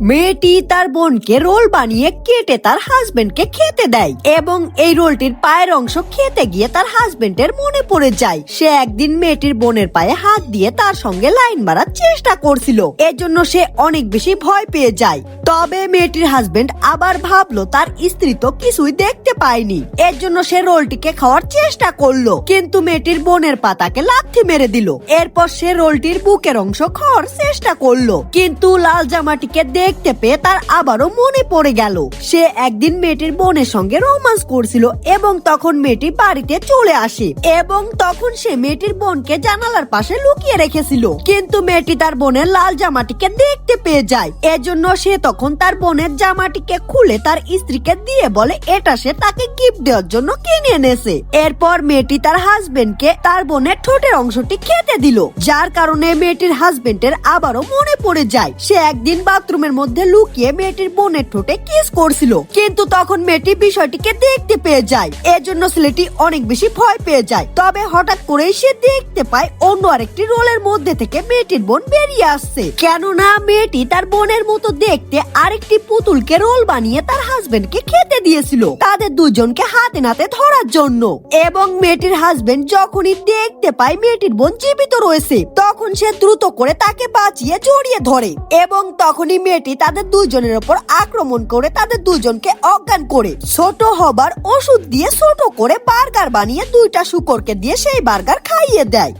মেয়েটি তার বোনকে রোল বানিয়ে কেটে তার হাজবেন্ডকে খেতে দেয় এবং এই রোলটির পায়ের অংশ খেতে গিয়ে তার হাজবেন্ডের মনে পড়ে যায়। সে একদিন মেয়েটির বোনের পায়ে হাত দিয়ে তার সঙ্গে লাইন মারার চেষ্টা করছিল, এজন্য সে অনেক বেশি ভয় পেয়ে যায়। তবে মেয়েটির হাজবেন্ড আবার ভাবলো তার স্ত্রী তো কিছুই দেখতে পায়নি, এর জন্য সে রোলটিকে খাওয়ার চেষ্টা করলো, কিন্তু মেয়েটির বোনের পা তাকে লাথি মেরে দিল। এরপর সে রোলটির বুকের অংশ খাওয়ার চেষ্টা করলো, কিন্তু লাল জামাটিকে দেখতে পেয়ে তার আবারও মনে পড়ে গেল সে একদিন মেয়েটির বোনের সঙ্গে রোমান্স করছিল এবং তখন মেয়েটি বাড়িতে চলে আসে এবং তখন সে মেয়েটির বোনকে জানালার পাশে লুকিয়ে রেখেছিল, কিন্তু মেয়েটি তার বোনের লাল জামাটিকে দেখতে পেয়ে যায়। এজন্য সে তখন তার বোনের জামাটিকে খুলে তার স্ত্রীকে দিয়ে বলে এটা সে তাকে গিফট দেওয়ার জন্য কিনে এনেছে। এরপর মেয়েটি তার হাজবেন্ডকে তার বোনের ঠোঁটের অংশটি খেতে দিল, যার কারণে মেয়েটির হাজবেন্ডের আবারও মনে পড়ে যায় সে একদিন বাথরুমের মধ্যে লুকিয়ে মেয়েটির বোনের ঠোঁটে কিস করছিল, কিন্তু তখন মেয়েটি বিষয়টিকে দেখতে পেয়ে যায়। এজন্য ছেলেটি অনেক বেশি ভয় পেয়ে যায়। তবে হঠাৎ করেই সে দেখতে পায় অন্য আরেকটি রোলের মধ্যে থেকে মেয়েটির বোন বেরিয়ে আসছে, কেননা মেয়েটি তার বোনের মতো দেখতে আরেকটি পুতুলকে রোল বানিয়ে তার হাজবেন্ডকে খেতে দিয়েছিল তাদের দুজনকে হাতে নাতে ধরার জন্য। এবং মেয়েটির হাজবেন্ড যখনই দেখতে পায় মেয়েটির বোন জীবিত রয়েছে, তখন সে দ্রুত করে তাকে বাঁচিয়ে জড়িয়ে ধরে এবং তখনই মেয়েটি তাদের দুজনের উপর আক্রমণ করে তাদের দুজনকে অজ্ঞান করে ছোট হবার ওষুধ দিয়ে ছোট করে বার্গার বানিয়ে দুইটা শুকরকে দিয়ে সেই বার্গার খাইয়ে দেয়।